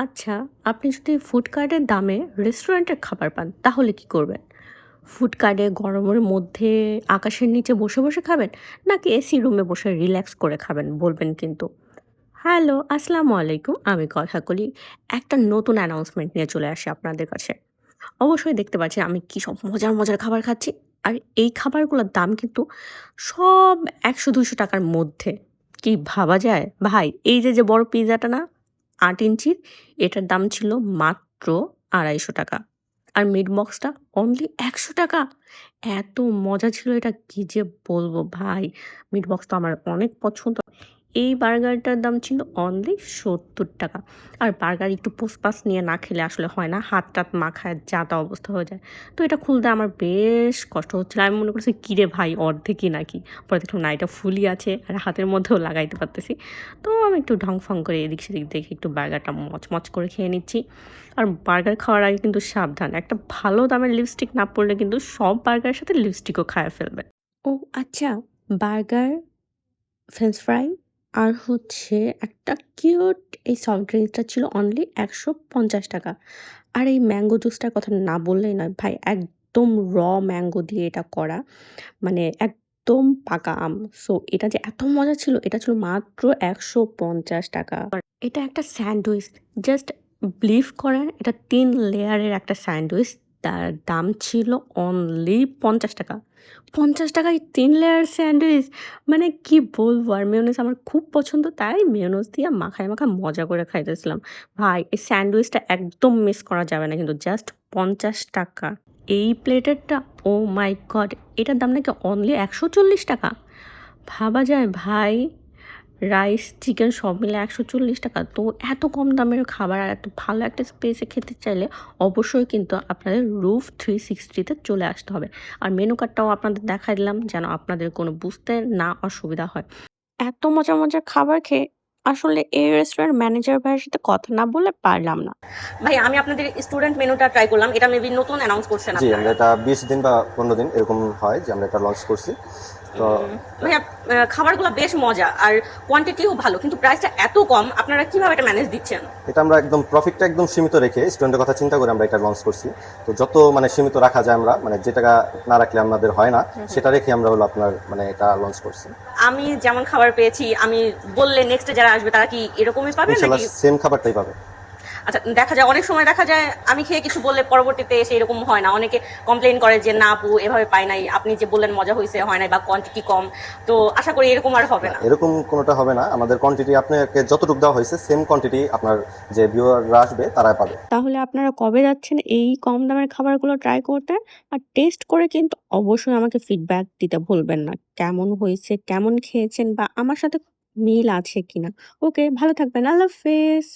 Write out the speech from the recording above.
আচ্ছা, আপনি যদি ফুড কার্টের দামে রেস্টুরেন্টের খাবার পান, তাহলে কি করবেন? ফুড কার্টে গরমের মধ্যে আকাশের নিচে বসে, বসে খাবেন? নাকি এসি রুমে বসে রিল্যাক্স করে খাবেন? বলবেন কিন্তু। হ্যালো, আসসালামু আলাইকুম। আমি কথাকলি একটা নতুন অ্যানাউন্সমেন্ট নিয়ে চলে আসি আপনাদের কাছে। অবশ্যই দেখতে পাচ্ছেন আমি কি সব মজার, মজার খাবার খাচ্ছি। আর এই খাবারগুলোর দাম কিন্তু সব ৳১০০-৳২০০ টাকার মধ্যে। কি ভাবা যায়? ভাই এই যে বড় পিজ্জাটা না ৮ ইঞ্চির, এটার দাম ছিল মাত্র ৳২৫০ টাকা। আর মিট বক্সটা অনলি ৳১০০ টাকা। এত মজা ছিল এটা কি যে বলবো ভাই। মিট বক্স তো আমার অনেক পছন্দ। এই বার্গারটার দাম ছিল অনলি ৳৭০ টাকা। আর বার্গার একটু পোসপাস নিয়ে না খেলে আসলে হয় না। হাত-টাত মাখায় যা তা অবস্থা হয়ে যায়। তো এটা খুলতে আমার বেশ কষ্ট হচ্ছিল। আমি মনে করছি কিরে ভাই অর্ধেকই নাকি। পরে দেখলাম না এটা ফুলই আছে আর হাতের মধ্যেও লাগাইতে পারতেছি। তো আমি একটু ঢং-ফং করে এদিক সেদিক দেখে একটু বার্গারটা মচমচ করে খেয়ে নিচ্ছি। আর বার্গার খাওয়ার আগে কিন্তু সাবধান। একটা ভালো দামের লিপস্টিক না পড়লে কিন্তু সব বার্গারের সাথে লিপস্টিকও খাইয়া ফেলবে। ও আচ্ছা, বার্গার, ফ্রেঞ্চ ফ্রাই আর হচ্ছে একটা কিউট এই সফট ড্রিঙ্কসটা ছিল অনলি ৳১৫০ টাকা। আর এই ম্যাঙ্গো জুসটার কথা না বললেই নয় ভাই, একদম ম্যাঙ্গো দিয়ে এটা করা। মানে একদম পাকা আম। সো এটা যে এত মজা ছিল, এটা ছিল মাত্র ৳১৫০ টাকা। এটা একটা স্যান্ডউইচ। জাস্ট বিলিভ করেন এটা ৩ লেয়ারের একটা স্যান্ডউইচ। তার দাম ছিল অনলি ৳৫০ টাকা। ৳৫০ টাকায় ৩ লেয়ার স্যান্ডউইচ! মানে কি বলবো আর মেয়োনিজ আমার খুব পছন্দ তাই মেয়োনিজ দিয়ে মাখায়, মাখায় মজা করে খাইতেছিলাম। ভাই এই স্যান্ডউইচটা একদম মিস করা যাবে না কিন্তু জাস্ট ৳৫০ টাকা। এই প্লেটেরটা ওহ মাই গড! এটার দাম নাকি অনলি ৳১৪০ টাকা। ভাবা যায় ভাই! রাইস, চিকেন সব মিলে ৳১৪০ টাকা। তো এত কম দামের খাবার আর এত ভালো একটা স্পেসে খেতে চাইলে অবশ্যই কিন্তু আপনাদের রুফ 360 তে চলে আসতে হবে। আর মেনু কার্ডটাও আপনাদের দেখায় দিলাম যেন আপনাদের কোনো বুঝতে না অসুবিধা হয়। এত মজার, মজার খাবার খেয়ে আসলে এই রেস্টুরেন্ট ম্যানেজার ভাইয়ের সাথে কথা না বলে পারলাম না। ভাই আমি আপনাদের স্টুডেন্ট মেনুটা ট্রাই করলাম। এটা মেবি নতুন অ্যানাউন্স করছেন জি, আপনারা। আমরা এটা ২০ দিন বা ১৫ দিন এরকম হয় যে আমরা এটা লঞ্চ করছি। তো ভাইয়া খাবারগুলো বেশ মজা আর কোয়ান্টিটিও ভালো কিন্তু প্রাইসটা এত কম আপনারা কিভাবে এটা ম্যানেজ দিচ্ছেন? এটা আমরা একদম প্রফিটটা একদম সীমিত রেখে স্টুডেন্টের কথা চিন্তা করে আমরা এটা লঞ্চ করছি। তো যত মানে সীমিত রাখা যায় আমরা মানে যে টাকা না রাখলে আমাদের হয় না, সেটা রেখে আমরা হলো আপনার মানে এটা লঞ্চ করছি। আমি যেমন খাবার পেয়েছি আমি বললে নেক্সটে যারা আসবে তারা কি এরকমই পাবে ইনশাআল্লাহ নাকি? সেম খাবারটাই পাবে। আচ্ছা দেখা যায় অনেক সময় দেখা যায় আমি খেয়ে কিছু বললে পরবর্তীতে এসে এরকম হয় না। অনেকে কমপ্লেইন করে যে না আপু এভাবে পাই নাই। আপনি যে বললেন মজা হইছে হয় নাই বা কোয়ান্টিটি কম। তো আশা করি এরকম আর হবে না, না। এরকম কোনোটা হবে না। আমাদের কোয়ান্টিটি আপনাকে যতটুকু দেওয়া হয়েছে সেম কোয়ান্টিটি আপনার যে ভিউয়াররা আসবে তারা পাবে। তাহলে আপনারা কবে যাচ্ছেন এই কম দামের খাবারগুলো ট্রাই করতে? আর টেস্ট করে কিন্তু অবশ্যই আমাকে ফিডব্যাক দিতে ভুলবেন না। কেমন হয়েছে, কেমন খেয়েছেন বা আমার সাথে মিল আছে কিনা। ওকে, ভালো থাকবেন। আল্লাহ হাফেজ।